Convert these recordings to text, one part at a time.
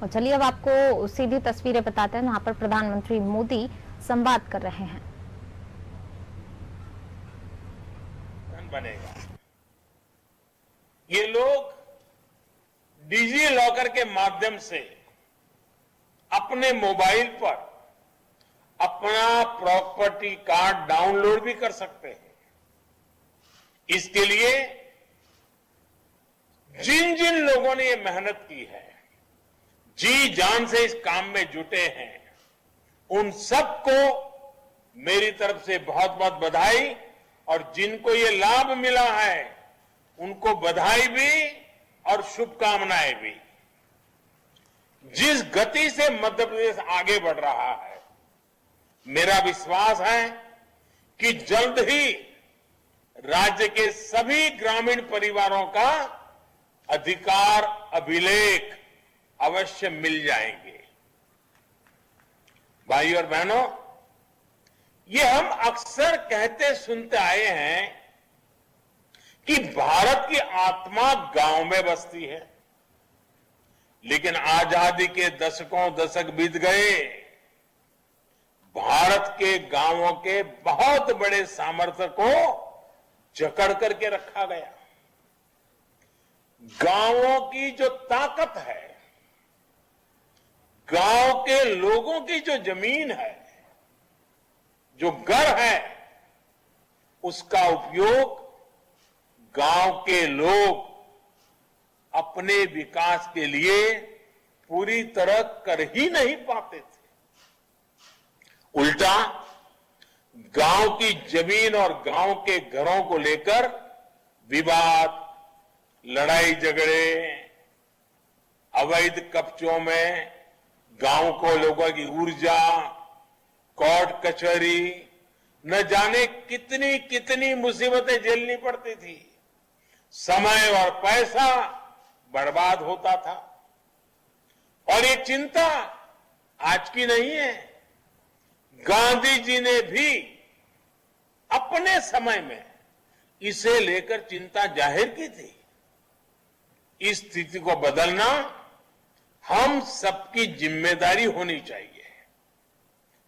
और चलिए अब आपको सीधी तस्वीरें बताते हैं, जहां पर प्रधानमंत्री मोदी संवाद कर रहे हैं। बनेगा। ये लोग डिजी लॉकर के माध्यम से अपने मोबाइल पर अपना प्रॉपर्टी कार्ड डाउनलोड भी कर सकते हैं। इसके लिए जिन जिन लोगों ने ये मेहनत की है, जी जान से इस काम में जुटे हैं, उन सबको मेरी तरफ से बहुत बहुत बधाई, और जिनको ये लाभ मिला है उनको बधाई भी और शुभकामनाएं भी। जिस गति से मध्य प्रदेश आगे बढ़ रहा है, मेरा विश्वास है कि जल्द ही राज्य के सभी ग्रामीण परिवारों का अधिकार अभिलेख अवश्य मिल जाएंगे। भाई और बहनों, ये हम अक्सर कहते सुनते आए हैं कि भारत की आत्मा गांव में बसती है, लेकिन आजादी के दशक बीत गए। भारत के गांवों के बहुत बड़े सामर्थ्य को जकड़ करके रखा गया। गांवों की जो ताकत है, गांव के लोगों की जो जमीन है, जो घर है, उसका उपयोग गांव के लोग अपने विकास के लिए पूरी तरह कर ही नहीं पाते थे। उल्टा गांव की जमीन और गांव के घरों को लेकर विवाद, लड़ाई झगड़े, अवैध कब्जों में गांव को लोगों की ऊर्जा, कोर्ट कचहरी, न जाने कितनी कितनी मुसीबतें झेलनी पड़ती थी। समय और पैसा बर्बाद होता था। और ये चिंता आज की नहीं है। गांधी जी ने भी अपने समय में इसे लेकर चिंता जाहिर की थी। इस स्थिति को बदलना हम सबकी जिम्मेदारी होनी चाहिए।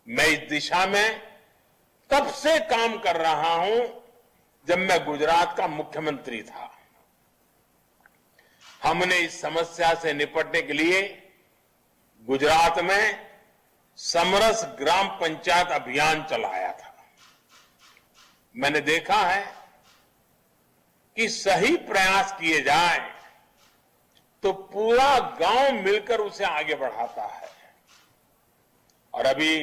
मैं इस दिशा में तब से काम कर रहा हूं जब मैं गुजरात का मुख्यमंत्री था। हमने इस समस्या से निपटने के लिए गुजरात में समरस ग्राम पंचायत अभियान चलाया था। मैंने देखा है कि सही प्रयास किए जाए तो पूरा गांव मिलकर उसे आगे बढ़ाता है। और अभी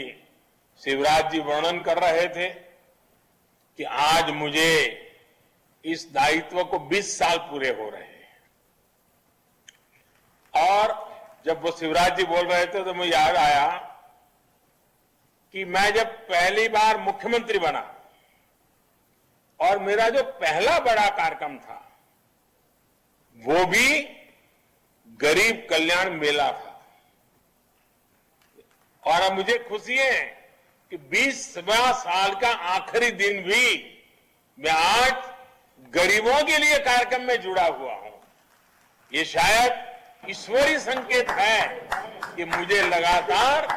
शिवराज जी वर्णन कर रहे थे कि आज मुझे इस दायित्व को 20 साल पूरे हो रहे हैं। और जब वो शिवराज जी बोल रहे थे तो मुझे याद आया कि मैं जब पहली बार मुख्यमंत्री बना और मेरा जो पहला बड़ा कार्यक्रम था वो भी गरीब कल्याण मेला था। और अब मुझे खुशी है कि 20वां साल का आखिरी दिन भी मैं आज गरीबों के लिए कार्यक्रम में जुड़ा हुआ हूं। ये शायद ईश्वरीय संकेत है कि मुझे लगातार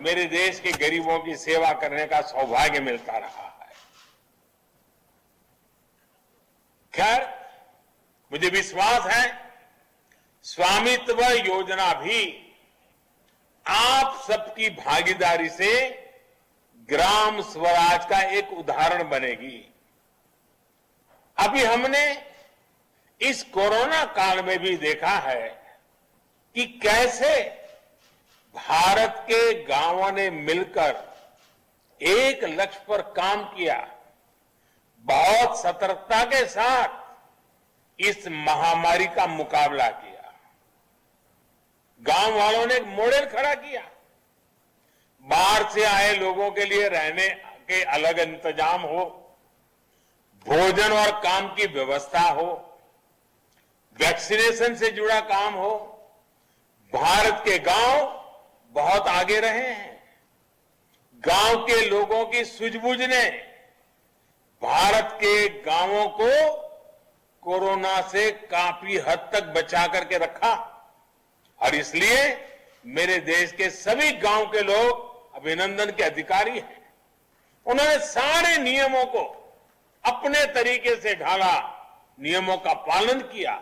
मेरे देश के गरीबों की सेवा करने का सौभाग्य मिलता रहा है। खैर, मुझे विश्वास है स्वामित्व योजना भी आप सबकी भागीदारी से ग्राम स्वराज का एक उदाहरण बनेगी। अभी हमने इस कोरोना काल में भी देखा है कि कैसे भारत के गांवों ने मिलकर एक लक्ष्य पर काम किया, बहुत सतर्कता के साथ इस महामारी का मुकाबला किया। गांव वालों ने एक मॉडल खड़ा किया। बाहर से आए लोगों के लिए रहने के अलग इंतजाम हो, भोजन और काम की व्यवस्था हो, वैक्सीनेशन से जुड़ा काम हो। भारत के गांव बहुत आगे रहे हैं। गांव के लोगों की सूझबूझ ने भारत के गांवों को कोरोना से काफी हद तक बचा करके रखा। और इसलिए मेरे देश के सभी गांव के लोग अभिनंदन के अधिकारी हैं। उन्होंने सारे नियमों को अपने तरीके से ढाला, नियमों का पालन किया,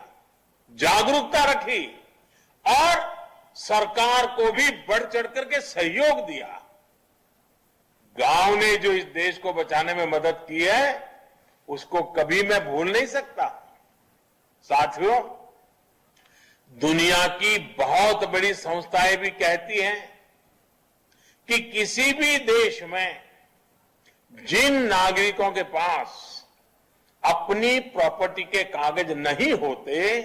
जागरूकता रखी और सरकार को भी बढ़ चढ़ करके सहयोग दिया। गांव ने जो इस देश को बचाने में मदद की है, उसको कभी मैं भूल नहीं सकता। साथियों, दुनिया की बहुत बड़ी संस्थाएं भी कहती हैं कि किसी भी देश में जिन नागरिकों के पास अपनी प्रॉपर्टी के कागज नहीं होते,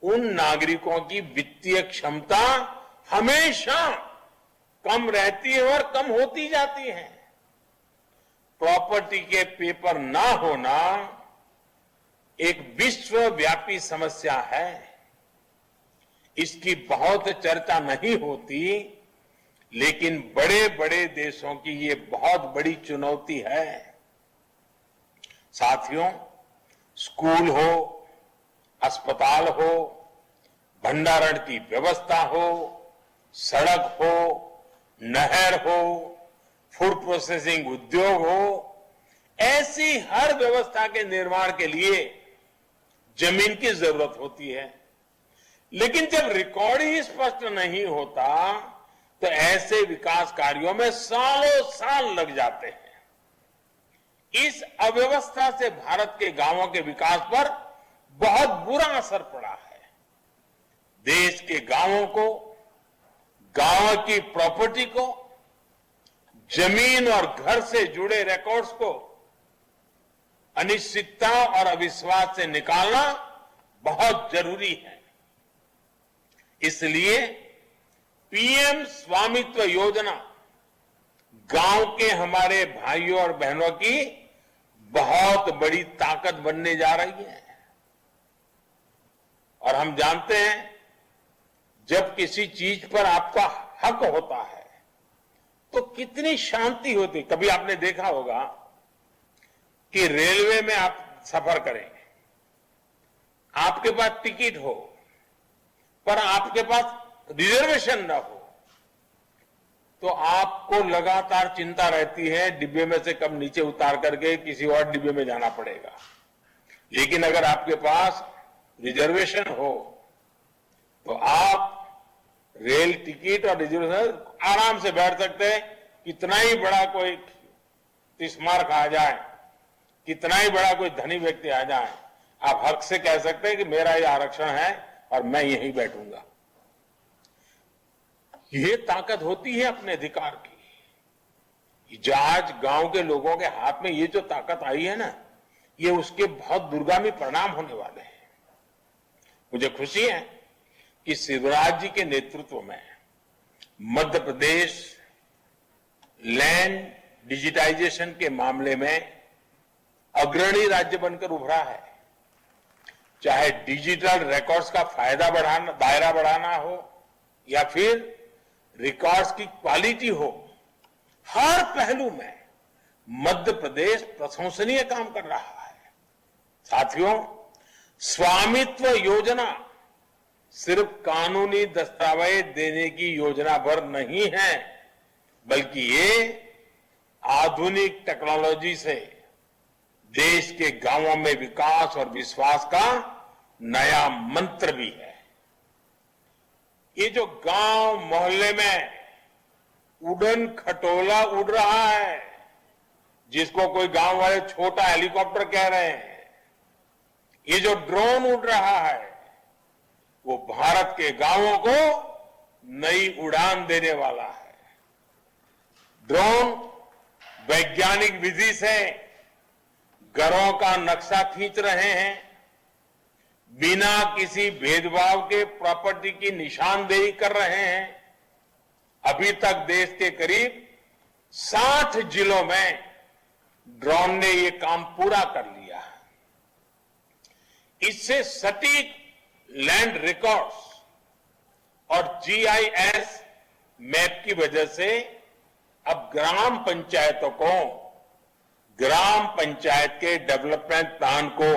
उन नागरिकों की वित्तीय क्षमता हमेशा कम रहती है और कम होती जाती है। प्रॉपर्टी के पेपर ना होना एक विश्वव्यापी समस्या है। इसकी बहुत चर्चा नहीं होती, लेकिन बड़े बड़े देशों की ये बहुत बड़ी चुनौती है। साथियों, स्कूल हो, अस्पताल हो, भंडारण की व्यवस्था हो, सड़क हो, नहर हो, फूड प्रोसेसिंग उद्योग हो, ऐसी हर व्यवस्था के निर्माण के लिए जमीन की जरूरत होती है। लेकिन जब रिकॉर्ड ही स्पष्ट नहीं होता, तो ऐसे विकास कार्यों में सालों साल लग जाते हैं। इस अव्यवस्था से भारत के गांवों के विकास पर बहुत बुरा असर पड़ा है। देश के गांवों को, गांव की प्रॉपर्टी को, जमीन और घर से जुड़े रिकॉर्ड्स को अनिश्चितता और अविश्वास से निकालना बहुत जरूरी है। इसलिए पीएम स्वामित्व योजना गांव के हमारे भाइयों और बहनों की बहुत बड़ी ताकत बनने जा रही है। और हम जानते हैं, जब किसी चीज पर आपका हक होता है तो कितनी शांति होती। कभी आपने देखा होगा कि रेलवे में आप सफर करें, आपके पास टिकट हो पर आपके पास रिजर्वेशन न हो, तो आपको लगातार चिंता रहती है डिब्बे में से कब नीचे उतार करके किसी और डिब्बे में जाना पड़ेगा। लेकिन अगर आपके पास रिजर्वेशन हो तो आप रेल टिकट और रिजर्वेशन आराम से बैठ सकते हैं। कितना ही बड़ा कोई तिस्मार आ जाए, कितना ही बड़ा कोई धनी व्यक्ति आ जाए, आप हक से कह सकते हैं कि मेरा ये आरक्षण है और मैं यहीं बैठूंगा। ये ताकत होती है अपने अधिकार की। जो आज गांव के लोगों के हाथ में ये जो ताकत आई है ना, ये उसके बहुत दूरगामी परिणाम होने वाले हैं। मुझे खुशी है कि शिवराज जी के नेतृत्व में मध्य प्रदेश लैंड डिजिटाइजेशन के मामले में अग्रणी राज्य बनकर उभरा है। चाहे डिजिटल रिकॉर्ड्स का फायदा बढ़ाना, दायरा बढ़ाना हो, या फिर रिकॉर्ड्स की क्वालिटी हो, हर पहलू में मध्य प्रदेश प्रशंसनीय काम कर रहा है। साथियों, स्वामित्व योजना सिर्फ कानूनी दस्तावेज देने की योजना भर नहीं है, बल्कि ये आधुनिक टेक्नोलॉजी से देश के गांवों में विकास और विश्वास का नया मंत्र भी है। ये जो गांव मोहल्ले में उड़न खटोला उड़ रहा है, जिसको कोई गांव वाले छोटा हेलीकॉप्टर कह रहे हैं, ये जो ड्रोन उड़ रहा है, वो भारत के गांवों को नई उड़ान देने वाला है। ड्रोन वैज्ञानिक विधि से घरों का नक्शा खींच रहे हैं, बिना किसी भेदभाव के प्रॉपर्टी की निशानदेही कर रहे हैं। अभी तक देश के करीब 60 जिलों में ड्रोन ने ये काम पूरा कर लिया है। इससे सटीक लैंड रिकॉर्ड्स और जीआईएस मैप की वजह से अब ग्राम पंचायतों को ग्राम पंचायत के डेवलपमेंट प्लान को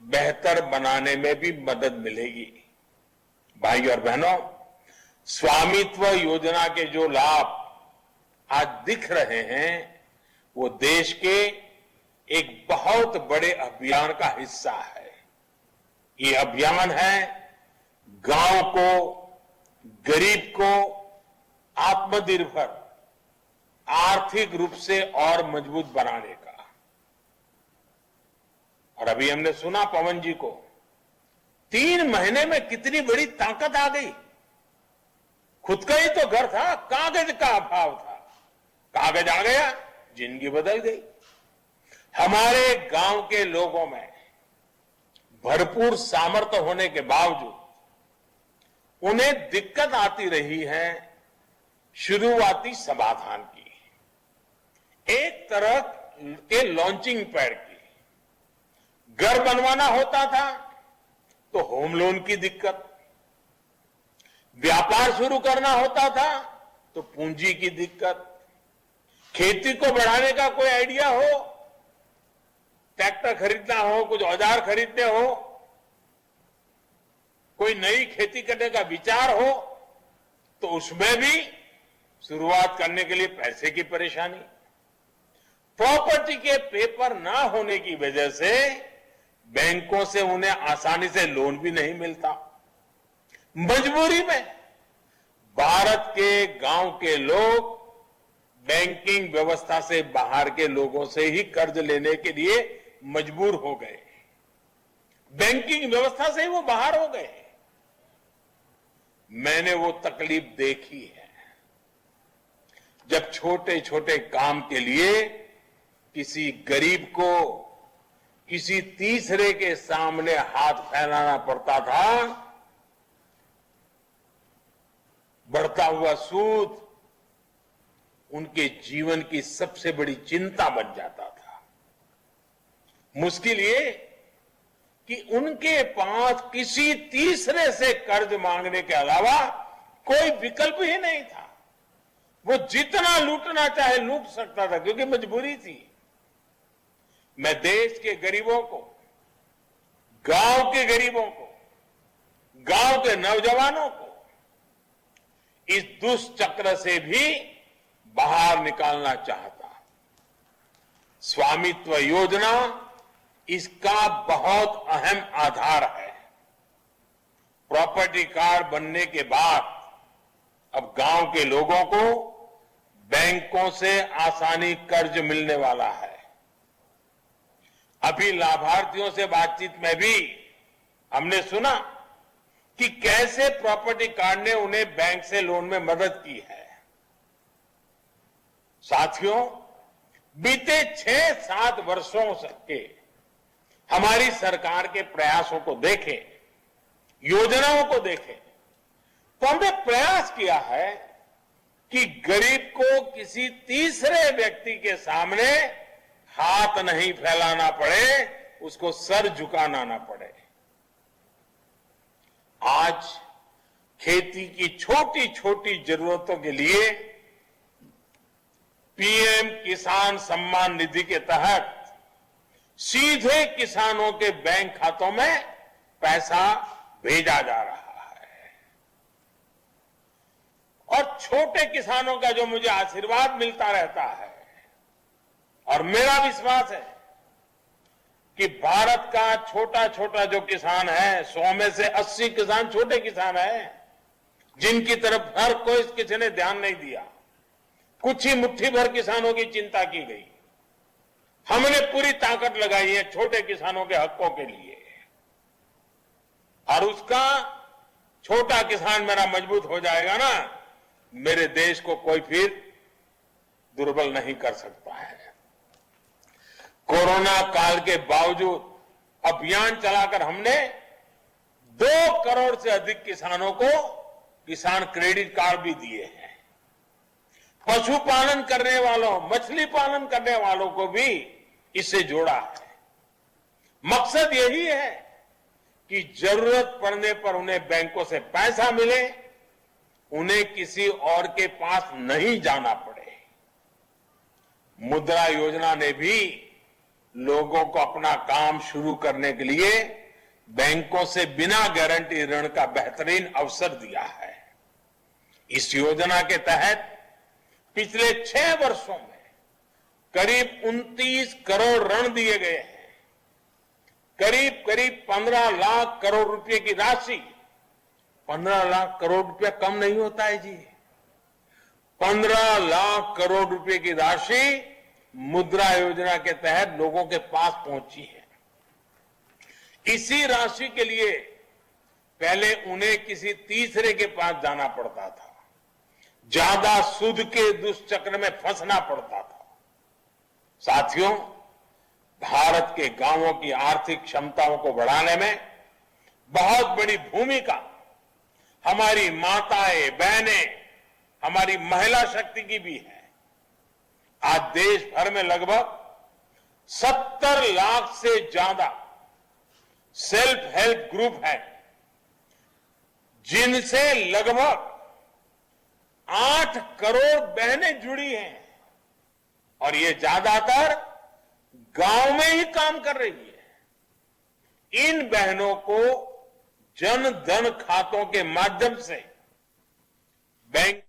बेहतर बनाने में भी मदद मिलेगी। भाई और बहनों, स्वामित्व योजना के जो लाभ आज दिख रहे हैं वो देश के एक बहुत बड़े अभियान का हिस्सा है। ये अभियान है गांव को, गरीब को आत्मनिर्भर, आर्थिक रूप से और मजबूत बनाने का। और अभी हमने सुना पवन जी को, 3 महीने में कितनी बड़ी ताकत आ गई। खुद का ही तो घर था, कागज का अभाव था, कागज आ गया, जिंदगी बदल गई। हमारे गांव के लोगों में भरपूर सामर्थ्य होने के बावजूद उन्हें दिक्कत आती रही है शुरुआती समाधान की, एक तरह के लॉन्चिंग पैड की। घर बनवाना होता था तो होम लोन की दिक्कत, व्यापार शुरू करना होता था तो पूंजी की दिक्कत, खेती को बढ़ाने का कोई आइडिया हो, ट्रैक्टर खरीदना हो, कुछ औजार खरीदने हो, कोई नई खेती करने का विचार हो तो उसमें भी शुरुआत करने के लिए पैसे की परेशानी, प्रॉपर्टी के पेपर ना होने की वजह से बैंकों से उन्हें आसानी से लोन भी नहीं मिलता। मजबूरी में भारत के गांव के लोग बैंकिंग व्यवस्था से बाहर के लोगों से ही कर्ज लेने के लिए मजबूर हो गए। बैंकिंग व्यवस्था से ही वो बाहर हो गए। मैंने वो तकलीफ देखी है जब छोटे छोटे काम के लिए किसी गरीब को किसी तीसरे के सामने हाथ फैलाना पड़ता था। बढ़ता हुआ सूद उनके जीवन की सबसे बड़ी चिंता बन जाता था। मुश्किल ये कि उनके पास किसी तीसरे से कर्ज मांगने के अलावा कोई विकल्प ही नहीं था। वो जितना लूटना चाहे लूट सकता था क्योंकि मजबूरी थी। मैं देश के गरीबों को, गांव के गरीबों को, गांव के नौजवानों को इस दुष्चक्र से भी बाहर निकालना चाहता। स्वामित्व योजना इसका बहुत अहम आधार है। प्रॉपर्टी कार्ड बनने के बाद अब गांव के लोगों को बैंकों से आसानी कर्ज मिलने वाला है। अभी लाभार्थियों से बातचीत में भी हमने सुना कि कैसे प्रॉपर्टी कार्ड ने उन्हें बैंक से लोन में मदद की है। साथियों, बीते 6-7 वर्षों के हमारी सरकार के प्रयासों को देखें, योजनाओं को देखें, तो हमने प्रयास किया है कि गरीब को किसी तीसरे व्यक्ति के सामने हाथ नहीं फैलाना पड़े, उसको सर झुकाना ना पड़े। आज खेती की छोटी छोटी जरूरतों के लिए पीएम किसान सम्मान निधि के तहत सीधे किसानों के बैंक खातों में पैसा भेजा जा रहा है। और छोटे किसानों का जो मुझे आशीर्वाद मिलता रहता है और मेरा विश्वास है कि भारत का छोटा छोटा जो किसान है, 100 में से 80 किसान छोटे किसान हैं, जिनकी तरफ हर कोई किसी ने ध्यान नहीं दिया। कुछ ही मुट्ठी भर किसानों की चिंता की गई। हमने पूरी ताकत लगाई है छोटे किसानों के हकों के लिए, और उसका छोटा किसान मेरा मजबूत हो जाएगा ना, मेरे देश को कोई फिर दुर्बल नहीं कर सकता है। कोरोना काल के बावजूद अभियान चलाकर हमने 2 करोड़ से अधिक किसानों को किसान क्रेडिट कार्ड भी दिए हैं। पशुपालन करने वालों, मछली पालन करने वालों को भी इससे जोड़ा है। मकसद यही है कि जरूरत पड़ने पर उन्हें बैंकों से पैसा मिले, उन्हें किसी और के पास नहीं जाना पड़े। मुद्रा योजना ने भी लोगों को अपना काम शुरू करने के लिए बैंकों से बिना गारंटी ऋण का बेहतरीन अवसर दिया है। इस योजना के तहत पिछले 6 वर्षों में करीब 29 करोड़ ऋण दिए गए हैं। करीब 15 लाख करोड़ रुपए की राशि, 15 लाख करोड़ रुपया कम नहीं होता है जी। 15 लाख करोड़ रुपए की राशि मुद्रा योजना के तहत लोगों के पास पहुंची है। इसी राशि के लिए पहले उन्हें किसी तीसरे के पास जाना पड़ता था, ज्यादा सूद के दुष्चक्र में फंसना पड़ता था। साथियों, भारत के गांवों की आर्थिक क्षमताओं को बढ़ाने में बहुत बड़ी भूमिका हमारी माताएं, बहनें, हमारी महिला शक्ति की भी है। आज देश भर में लगभग 70 लाख से ज्यादा सेल्फ हेल्प ग्रुप हैं, जिनसे लगभग 8 करोड़ बहनें जुड़ी हैं और ये ज्यादातर गांव में ही काम कर रही है। इन बहनों को जन धन खातों के माध्यम से बैंक